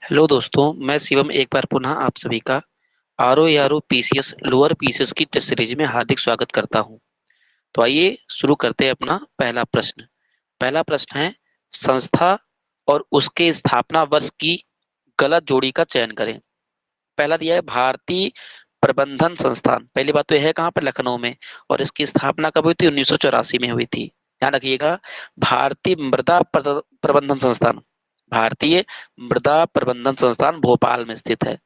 Hello दोस्तों, मैं शिवम एक बार पुनः आप सभी का R O R O PCS lower PCS की टेस्ट सीरीज में हार्दिक स्वागत करता हूं। तो आइए शुरू करते हैं अपना पहला प्रश्न। पहला प्रश्न है, संस्था और उसके स्थापना वर्ष की गलत जोड़ी का चयन करें। पहला दिया है भारतीय प्रबंधन संस्थान। पहली बात तो यह है कहाँ पर, लखनऊ में। और इसकी स्थापना कब हुई थी? 1984 में हुई थी। ध्यान रखिएगा, भारतीय मृदा प्रबंधन संस्थान, भारतीय मृदा प्रबंधन संस्थान भोपाल में स्थित है।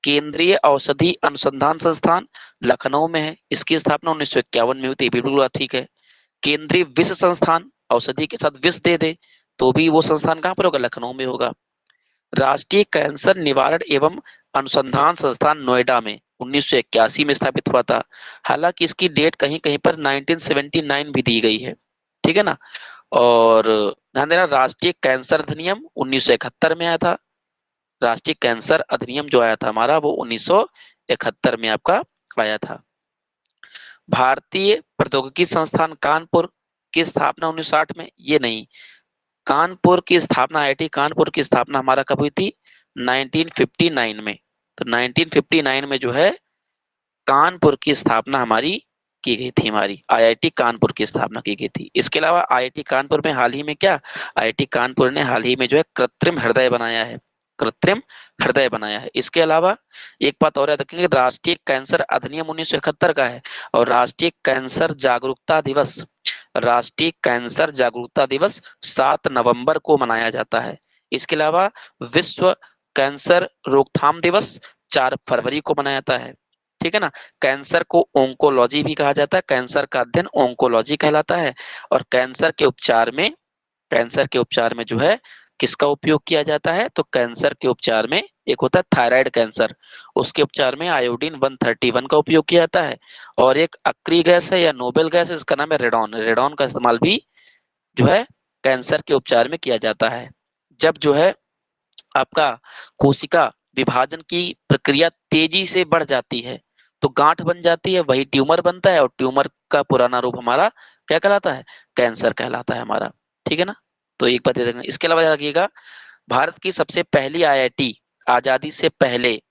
केंद्रीय औषधि अनुसंधान संस्थान लखनऊ में है। इसकी स्थापना 1951 में हुई थी। बिल्कुल ठीक है। केंद्रीय विष संस्थान, औषधि के साथ विष दे दे तो भी वो संस्थान कहाँ पर होगा? लखनऊ में होगा। राष्ट्रीय कैंसर निवारण एवं अनुसंधान संस्थान नोएडा में 1981 में स्थापित हुआ था। हालांकि इसकी डेट कहीं कहीं पर 1979 भी दी गई है। ठीक है ना। और ध्यान देना, राष्ट्रीय कैंसर अधिनियम 1971 में आया था। राष्ट्रीय कैंसर अधिनियम जो आया था हमारा, वो 1971 में आपका आया था। भारतीय प्रौद्योगिकी संस्थान कानपुर की स्थापना 1960 में, ये नहीं। कानपुर की स्थापना, आईआईटी कानपुर की स्थापना हमारा कब हुई थी? 1959 में। तो 1959 में जो है कानपुर की स्थापना हमारी की गई थी। हमारी आईआईटी कानपुर की स्थापना की गई थी। इसके अलावा आईआईटी कानपुर में हाल ही में क्या, आईआईटी कानपुर ने हाल ही में जो है कृत्रिम हृदय बनाया है। कृत्रिम हृदय बनाया है। इसके अलावा एक बात और याद रखेंगे, राष्ट्रीय कैंसर अधिनियम 1971 का है। और राष्ट्रीय कैंसर जागरूकता दिवस, राष्ट्रीय कैंसर जागरूकता दिवस 7 नवंबर को मनाया जाता है। इसके अलावा विश्व कैंसर रोकथाम दिवस 4 फरवरी को मनाया जाता है। ठीक है ना। कैंसर को ओंकोलॉजी भी कहा जाता है। कैंसर का अध्ययन ओंकोलॉजी कहलाता है। और कैंसर के उपचार में जो है किसका उपयोग किया जाता है? तो कैंसर के उपचार में एक होता है थायराइड कैंसर, उसके उपचार में आयोडीन 131 का उपयोग किया जाता है। और एक अक्रिय गैस है या नोबेल गैस है, इसका नाम है रेडॉन। रेडॉन का इस्तेमाल भी जो है कैंसर के उपचार में किया जाता है। जब जो है आपका कोशिका विभाजन की प्रक्रिया तेजी से बढ़ जाती है तो गांठ बन जाती है, वही ट्यूमर बनता है। और ट्यूमर का पुराना रूप हमारा क्या कहलाता है? कैंसर कहलाता है हमारा। ठीक है ना। तो एक बात याद रखना। इसके अलावा याद रखिएगा, भारत की सबसे पहली आईआईटी आजादी से पहले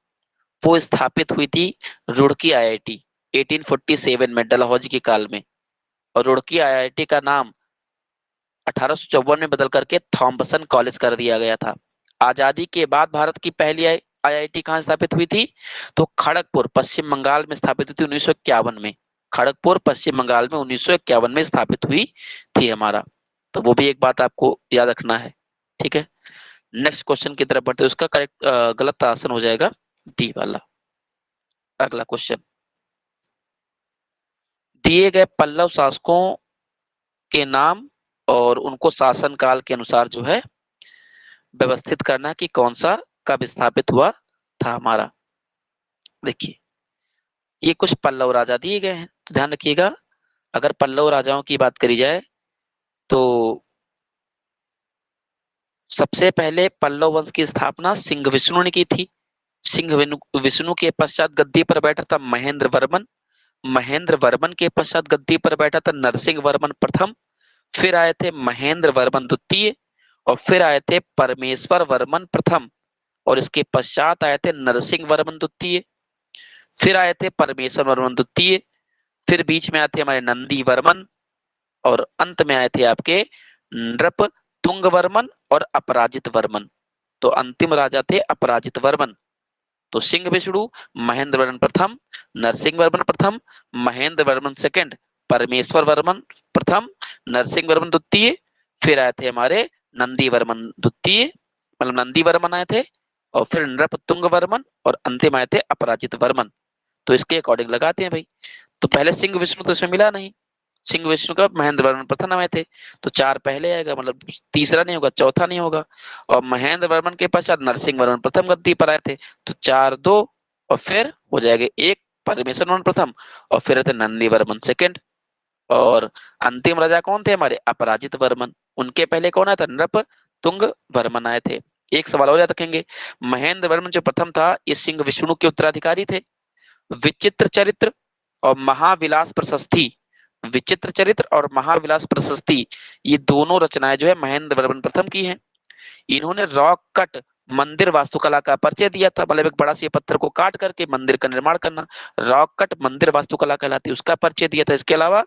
वो स्थापित हुई थी, रुड़की आईआईटी, 1847 में डलहौजी के काल में। और रुड़की आईआईटी का नाम 1854 में बदल करके थॉम्पसन कॉलेज कर दिया गया था। आजादी के बाद भारत की पहली आईआईटी कहाँ स्थापित हुई थी? तो खड़गपुर पश्चिम बंगाल में स्थापित हुई थी 1951 में। खड़गपुर पश्चिम बंगाल में 1951 में स्थापित हुई थी हमारा। तो वो भी एक बात आपको याद रखना है। ठीक है। नेक्स्ट क्वेश्चन की तरफ बढ़ते हैं। उसका करेक्ट गलत आंसर हो जाएगा डी वाला। अगला क्वेश्चन, दिए गए पल्लव शासकों के नाम और उनको शासन काल के अनुसार जो है व्यवस्थित करना कि कौन सा कब स्थापित हुआ था हमारा। देखिए, ये कुछ पल्लव राजा दिए गए हैं, तो ध्यान रखिएगा। अगर पल्लव राजाओं की बात करी जाए तो सबसे पहले पल्लव वंश की स्थापना सिंह विष्णु ने की थी। विष्णु के पश्चात गद्दी पर बैठा था महेंद्र वर्मन। महेंद्र वर्मन के पश्चात गद्दी पर बैठा था नरसिंह वर्मन प्रथम। फिर आए थे महेंद्र वर्मन द्वितीय। और फिर आए थे परमेश्वर वर्मन प्रथम। और इसके पश्चात आए थे नरसिंह वर्मन द्वितीय। फिर आए थे परमेश्वर वर्मन द्वितीय। फिर बीच में आए थे हमारे नंदी वर्मन। और अंत में आए थे आपके नृप तुंग वर्मन और अपराजित वर्मन। तो अंतिम राजा थे अपराजित वर्मन। तो सिंह विष्णु, महेंद्र वर्मन प्रथम, नरसिंह वर्मन प्रथम, महेंद्र वर्मन सेकंड, परमेश्वर वर्मन प्रथम, नरसिंह वर्मन द्वितीय। फिर आए थे हमारे नंदी वर्मन द्वितीय, मतलब नंदी वर्मन आए थे। और फिर नृपतुंग वर्मन और अंतिम आए थे अपराजित वर्मन। तो इसके अकॉर्डिंग लगाते हैं भाई। तो पहले सिंह विष्णु तो इसमें मिला नहीं। सिंह विष्णु का महेंद्र वर्मन प्रथम आए थे, तो 4 पहले आएगा, मतलब तीसरा नहीं होगा, चौथा नहीं होगा। और महेंद्र वर्मन के पश्चात नरसिंह वर्मन प्रथम गद्दी पर आए थे, तो 4 2 और फिर हो जाएगा 1 परमेश्वर वर्मन प्रथम। और फिर आते नंदी वर्मन सेकंड। और अंतिम राजा कौन थे हमारे? अपराजित वर्मन। उनके पहले कौन आया था? नृप तुंग वर्मन आए थे। एक सवाल और याद रखेंगे, महेंद्र वर्मन जो प्रथम था ये सिंह विष्णु के उत्तराधिकारी थे। विचित्र चरित्र और महाविलास प्रशस्ति, विचित्र चरित्र और महाविलास प्रशस्ति, ये दोनों रचनाएं जो है महेंद्र वर्मन प्रथम की हैं। इन्होंने रॉक कट मंदिर वास्तुकला का परिचय दिया था, मतलब एक बड़ा सी पत्थर को काट करके मंदिर का निर्माण करना, रॉक कट मंदिर वास्तुकला कहलाती है, उसका परिचय दिया था। इसके अलावा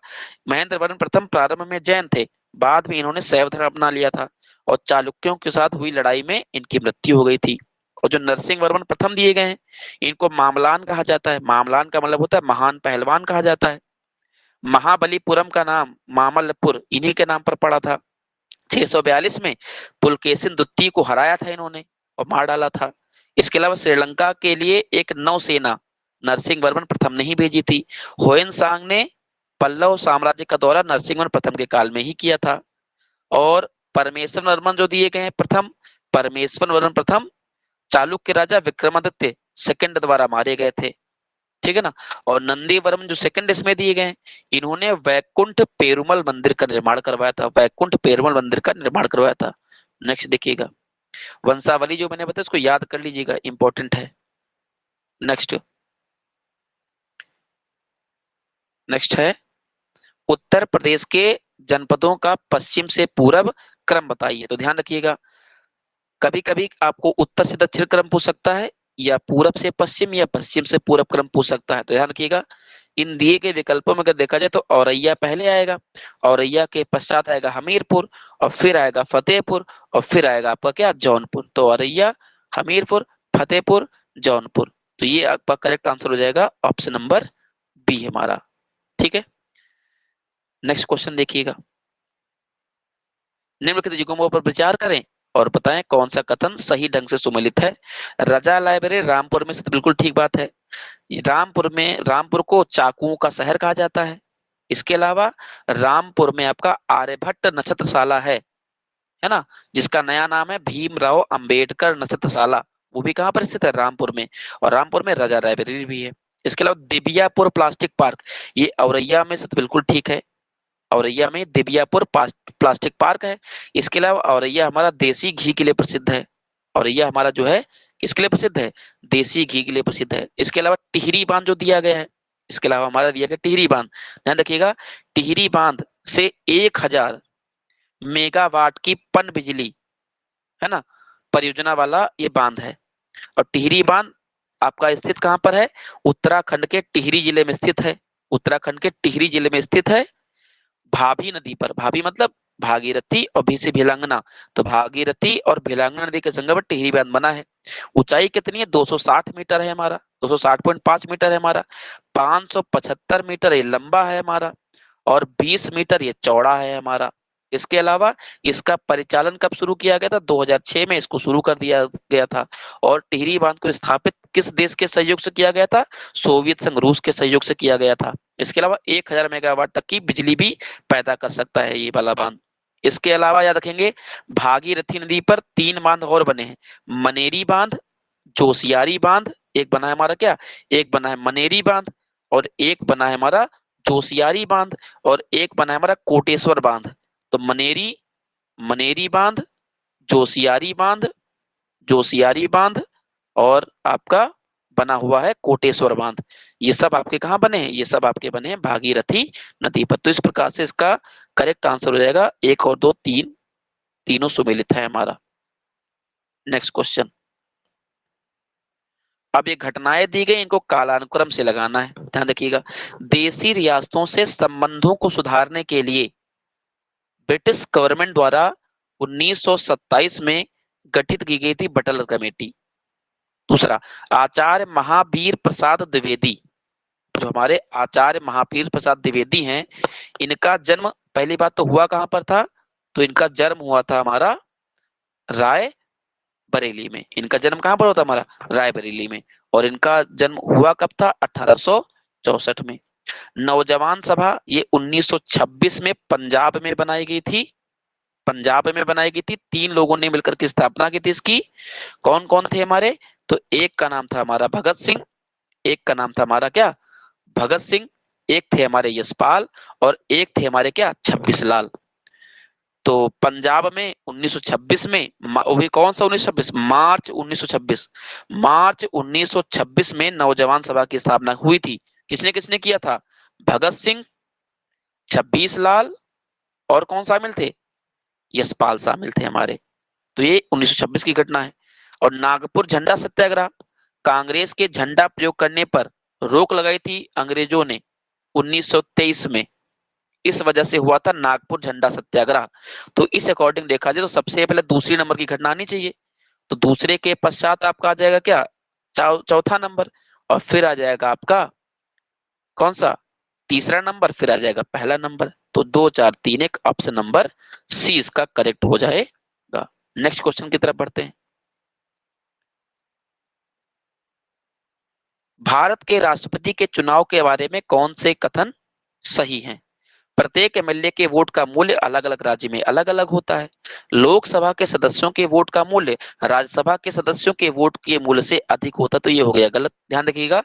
महेंद्र वर्मन प्रथम प्रारंभ में जैन थे, बाद में इन्होंने शैव धर्म अपना लिया था और चालुक्यों के साथ हुई लड़ाई में इनकी मृत्यु हो गई थी। और जो नरसिंह वर्मन प्रथम दिए गए हैं, इनको मामलान कहा जाता है। मामलान का मतलब होता है महान पहलवान कहा जाता है। महाबलीपुरम का नाम मामल्लपुर इन्हीं के नाम पर पड़ा था। 642 में पुलकेशिन द्वितीय को हराया था इन्होंने और मार डाला था। इसके अलावा श्रीलंका के लिए एक नौसेना नरसिंह वर्मन प्रथम ने ही भेजी थी। होयन सांग ने पल्लव साम्राज्य का दौरा नरसिंह वर्मन प्रथम के काल में ही किया था। और परमेश्वर वर्मन जो दिए गए हैं प्रथम, परमेश्वर वर्मन प्रथम चालुक्य राजा विक्रमादित्य सेकंड द्वारा मारे गए थे, ठीक है ना। और नंदी वर्मन जो सेकंड इसमें दिए गए हैं, इन्होंने वैकुंठ पेरुमल मंदिर का निर्माण करवाया था, वैकुंठ पेरुमल मंदिर का निर्माण करवाया था। नेक्स्ट देखिएगा, वंशावली जो मैंने बताया इसको याद कर लीजिएगा, इंपॉर्टेंट है। नेक्स्ट नेक्स्ट है उत्तर प्रदेश के जनपदों का पश्चिम से पूरब क्रम बताइए। तो ध्यान रखिएगा, कभी कभी आपको उत्तर से दक्षिण क्रम पूछ सकता है, या पूरब से पश्चिम या पश्चिम से पूरब क्रम पूछ सकता है। तो ध्यान रखिएगा, इन दिए गए विकल्पों में अगर देखा जाए तो औरैया पहले आएगा, औरैया के पश्चात आएगा हमीरपुर, और फिर आएगा फतेहपुर, और फिर आएगा आपका क्या जौनपुर। तो औरैया, हमीरपुर, फतेहपुर, जौनपुर। तो ये आपका करेक्ट आंसर हो जाएगा ऑप्शन नंबर बी हमारा, ठीक है। नेक्स्ट क्वेश्चन देखिएगा, निम्नलिखित युग्मों पर विचार करें और बताएं कौन सा कथन सही ढंग से सुमेलित है। रजा लाइब्रेरी रामपुर में, से तो बिल्कुल ठीक बात है। रामपुर को चाकुओं का शहर कहा जाता है। इसके अलावा रामपुर में आपका आर्यभट्ट नक्षत्रशाला है ना, जिसका नया नाम है भीमराव अंबेडकर नक्षत्रशाला, वो भी कहाँ पर स्थित है, रामपुर में। और रामपुर में राजा लाइब्रेरी भी है। इसके अलावा दिबियापुर प्लास्टिक पार्क, ये औरैया में से तो बिल्कुल ठीक है, औरैया में दिबियापुर प्लास्टिक पार्क है। इसके अलावा औरैया हमारा देसी घी के लिए प्रसिद्ध है, औरैया हमारा जो है किसके लिए प्रसिद्ध है, देसी घी के लिए प्रसिद्ध है। इसके अलावा टिहरी बांध जो दिया गया है, इसके अलावा हमारा दिया गया टिहरी बांध, ध्यान रखिएगा, टिहरी बांध से 1000 मेगावाट की पन बिजली, है ना, परियोजना वाला ये बांध है। और टिहरी बांध आपका स्थित कहाँ पर है, उत्तराखंड के टिहरी जिले में स्थित है, उत्तराखंड के टिहरी जिले में स्थित है, भाभी नदी पर। भाभी मतलब भागीरथी और भी से भिलंगना, तो भागीरथी और भिलंगना नदी के संगम पर टिहरी बांध बना है। ऊंचाई कितनी है, 260 मीटर है हमारा, 260.5 मीटर है हमारा, 575 मीटर ये लंबा है हमारा, और 20 मीटर ये चौड़ा है हमारा। इसके अलावा इसका परिचालन कब शुरू किया गया था, 2006 में इसको शुरू कर दिया गया था। और टिहरी बांध को स्थापित किस देश के सहयोग से किया गया था, सोवियत संघ रूस के सहयोग से किया गया था। इसके अलावा 1000 मेगावाट तक की बिजली भी पैदा कर सकता है ये वाला बांध। इसके अलावा याद रखेंगे, भागीरथी नदी पर 3 बांध और बने हैं, मनेरी बांध, जोशियारी बांध, एक बना है हमारा क्या, एक बना है मनेरी बांध, और एक बना है हमारा जोशियारी बांध, और एक बना है हमारा कोटेश्वर बांध। तो मनेरी मनेरी बांध, जोशियारी बांध, जोशियारी बांध, और आपका बना हुआ है कोटेश्वर बांध। ये सब आपके कहाँ बने हैं, ये सब आपके बने हैं भागीरथी नदी पर। तो इस प्रकार से इसका करेक्ट आंसर हो जाएगा 1 और 2 3, तीनों सुमेलित है हमारा। नेक्स्ट क्वेश्चन, अब ये घटनाएं दी गई, इनको कालानुक्रम से लगाना है, ध्यान रखिएगा। देशी रियासतों से संबंधों को सुधारने के लिए ब्रिटिश गवर्नमेंट द्वारा 1927 में गठित की गई थी बटलर कमेटी। दूसरा, आचार्य महावीर प्रसाद द्विवेदी, जो हमारे आचार्य महावीर प्रसाद द्विवेदी हैं, इनका जन्म पहली बात तो हुआ कहां पर था, तो इनका जन्म हुआ था हमारा राय बरेली में। इनका जन्म कहां पर होता हमारा, रायबरेली में। और इनका जन्म हुआ कब था, 1864 में। नौजवान सभा ये 1926 में पंजाब में बनाई गई थी, पंजाब में बनाई गई थी, 3 लोगों ने मिलकर के स्थापना की थी इसकी। कौन कौन थे हमारे, तो एक का नाम था हमारा भगत सिंह, एक का नाम था हमारा क्या, भगत सिंह, एक थे हमारे यशपाल, और एक थे हमारे क्या, 26 लाल। तो पंजाब में 1926 में, वो भी कौन सा 1926, मार्च 1926, मार्च 1926 में नौजवान सभा की स्थापना हुई थी। किसने किसने किया था, भगत सिंह, 26 लाल, और कौन शामिल थे, यशपाल शामिल थे हमारे। तो ये 1926 की घटना है। और नागपुर झंडा सत्याग्रह, कांग्रेस के झंडा प्रयोग करने पर रोक लगाई थी अंग्रेजों ने 1923 में, इस वजह से हुआ था नागपुर झंडा सत्याग्रह। तो इस अकॉर्डिंग देखा जाए तो सबसे पहले दूसरी नंबर की घटना आनी चाहिए, तो दूसरे के पश्चात आपका आ जाएगा क्या, चौथा नंबर, और फिर आ जाएगा आपका कौन सा, तीसरा नंबर, फिर आ जाएगा पहला नंबर। तो 2 4 3 1 ऑप्शन नंबर सी इसका करेक्ट हो जाएगा। नेक्स्ट क्वेश्चन की तरफ बढ़ते हैं। भारत के राष्ट्रपति के चुनाव के बारे में कौन से कथन सही हैं? प्रत्येक एमएलए के वोट का मूल्य अलग अलग राज्य में अलग अलग होता है। लोकसभा के सदस्यों के वोट का मूल्य राज्यसभा के सदस्यों के वोट के मूल्य से अधिक होता है, तो ये हो गया गलत, ध्यान रखिएगा।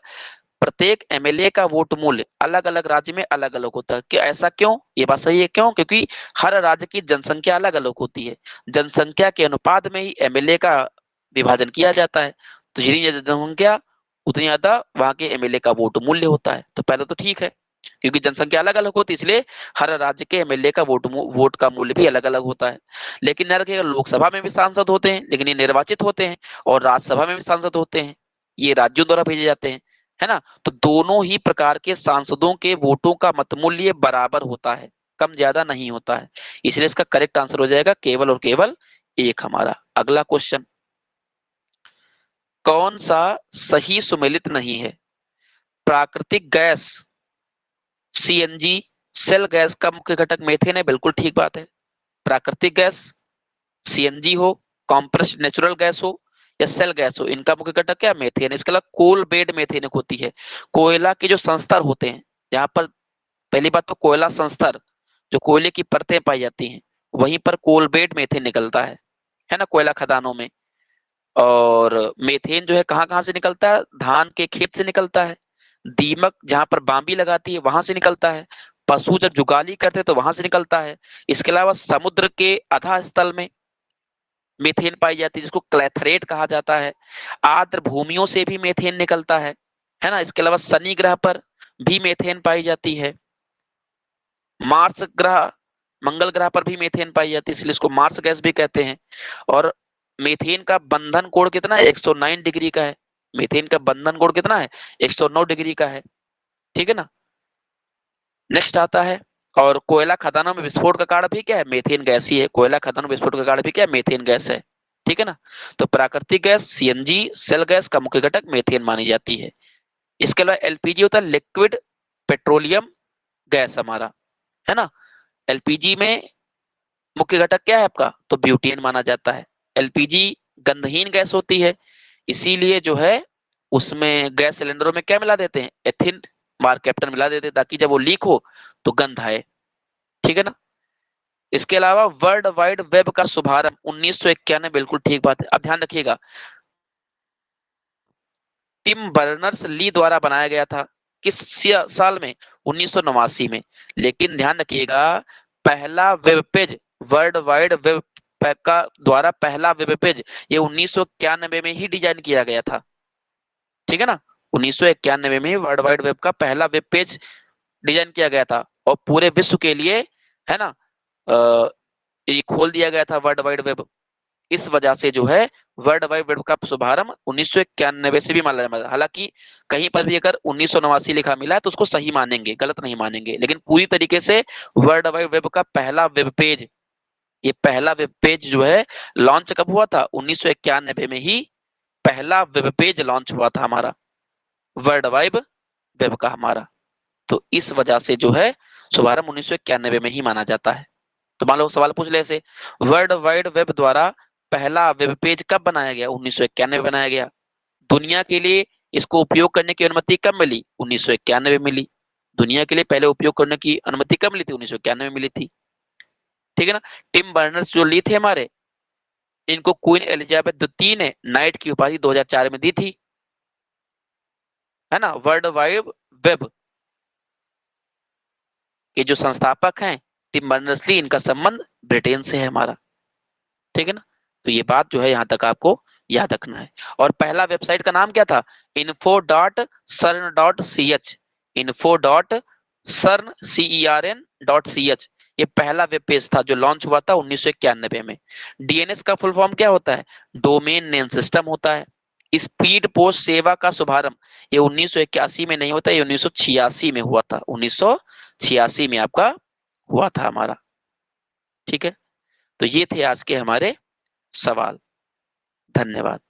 प्रत्येक एमएलए का वोट मूल्य अलग अलग राज्य में अलग अलग होता है। क्या ऐसा क्यों, ये बात सही है, क्यों? क्योंकि हर राज्य की जनसंख्या अलग अलग होती है, जनसंख्या के अनुपात में ही एमएलए का विभाजन किया जाता है। तो जितनी ज्यादा जनसंख्या उतनी ज्यादा वहां के एमएलए का वोट मूल्य होता है। तो पहले तो ठीक है, क्योंकि जनसंख्या अलग अलग होती है इसलिए हर राज्य के एमएलए का वोट का मूल्य भी अलग अलग होता है। लेकिन यार रखिएगा, लोकसभा में भी सांसद होते हैं लेकिन ये निर्वाचित होते हैं, और राज्यसभा में भी सांसद होते हैं, ये राज्यों द्वारा भेजे जाते हैं, है ना। तो दोनों ही प्रकार के सांसदों के वोटों का मतमूल्य बराबर होता है, कम ज्यादा नहीं होता है, इसलिए इसका करेक्ट आंसर हो जाएगा केवल और केवल एक हमारा। अगला क्वेश्चन, कौन सा सही सुमेलित नहीं है? प्राकृतिक गैस सीएनजी, सेल गैस का मुख्य घटक मीथेन है, बिल्कुल ठीक बात है। प्राकृतिक गैस सीएनजी हो, कॉम्प्रेस्ड नेचुरल गैस हो या सेल गैस हो, इनका मुख्य घटक क्या, मीथेन। इसके अलावा कोल बेड मीथेन होती है, कोयला के जो संस्तर होते हैं, यहाँ पर पहली बात तो कोयला संस्तर, जो कोयले की परतें पाई जाती हैं, वहीं पर कोल बेड मीथेन निकलता है ना, कोयला खदानों में। और मीथेन जो है कहाँ कहाँ से निकलता है, धान के खेत से निकलता है, दीमक जहां पर बांबी लगाती है वहां से निकलता है, पशु जब जुगाली करते हैं तो वहां से निकलता है। इसके अलावा समुद्र के आधा स्थल में मीथेन पाई जाती है, जिसको क्लेथरेट कहा जाता है। आर्द्र भूमियों से भी मीथेन निकलता है ना। इसके अलावा शनि ग्रह पर भी मीथेन पाई जाती है, मार्स ग्रह, मंगल ग्रह पर भी मीथेन पाई जाती है, इसलिए इसको मार्स गैस भी कहते हैं। और मीथेन का बंधन कोण कितना है, 109 डिग्री का है। मीथेन का बंधन कोण कितना है, 109 डिग्री का है, ठीक है ना। नेक्स्ट आता है, और कोयला खदानों में विस्फोट का कारण भी क्या है, मीथेन गैस ही है। कोयला खदानों में विस्फोट का कारण भी क्या है, मीथेन गैस है, ठीक है ना। तो प्राकृतिक गैस सीएनजी, सेल गैस का मुख्य घटक मीथेन मानी जाती है। इसके अलावा एलपीजी होता है, लिक्विड पेट्रोलियम गैस हमारा, है ना। एलपीजी में मुख्य घटक क्या है आपका, तो ब्यूटेन माना जाता है। एलपीजी गंधहीन गैस होती है, इसीलिए जो है उसमें गैस सिलेंडरों में क्या मिला देते हैं, एथिन मार कैप्टन मिला देते हैं, ताकि जब वो लीक हो तो गंध आए, ठीक है ना। इसके अलावा वर्ल्ड वाइड वेब का शुभारंभ 1991, बिल्कुल ठीक बात है। अब ध्यान रखिएगा, टिम बर्नर्स ली द्वारा बनाया गया था, किस साल में, 1989 में। लेकिन ध्यान रखिएगा, पहला web page, world wide web का द्वारा पहला वेब पेज ये 1991 में ही डिजाइन किया गया था, ठीक है ना। 1991 में ही वर्ल्ड वाइड वेब का पहला वेब पेज डिजाइन किया गया था, और पूरे विश्व के लिए, है ना, ये खोल दिया गया था वर्ल्ड वाइड वेब। इस वजह से जो है वर्ल्ड वाइड वेब का शुभारंभ 1991 से भी माना जाता है। हालांकि कहीं पर भी अगर 1989 लिखा मिला है तो उसको सही मानेंगे, गलत नहीं मानेंगे, लेकिन पूरी तरीके से वर्ल्ड वाइड वेब का पहला वेब पेज, ये पहला वेब पेज जो है लॉन्च कब हुआ था, 1991 में ही पहला वेब पेज लॉन्च हुआ था हमारा, वर्ल्ड वाइड वेब का हमारा। तो इस वजह से जो है शुभारंभ 1991 में ही माना जाता है। तो मान लो सवाल पूछ ले ऐसे, वर्ल्ड वाइड वेब द्वारा पहला वेब पेज कब बनाया गया, 1991 में बनाया गया। दुनिया के लिए इसको उपयोग करने की अनुमति कब मिली, 1991 में मिली। दुनिया के लिए पहले उपयोग करने की अनुमति कब मिली थी, 1991 में मिली थी, ठीक है ना। टिम बर्नर्स जो ली थे हमारे, इनको क्वीन एलिजाबेथ द्वितीय ने नाइट की उपाधि 2004 में दी थी, है ना। वर्ल्ड वाइड वेब के जो संस्थापक हैं टिम बर्नर्स ली, इनका संबंध ब्रिटेन से है हमारा, ठीक है ना। तो ये बात जो है यहाँ तक आपको याद रखना है। और पहला वेबसाइट का नाम क्या था, info.cern.ch, info.cern.ch, ये पहला वेब पेज था जो लॉन्च हुआ था 1991 में। डीएनएस का फुल फॉर्म क्या होता है? डोमेन नेम सिस्टम होता है। स्पीड पोस्ट सेवा का शुभारंभ ये 1981 में नहीं होता, ये 1986 में हुआ था। 1986 में आपका हुआ था हमारा। ठीक है, तो ये थे आज के हमारे सवाल। धन्यवाद।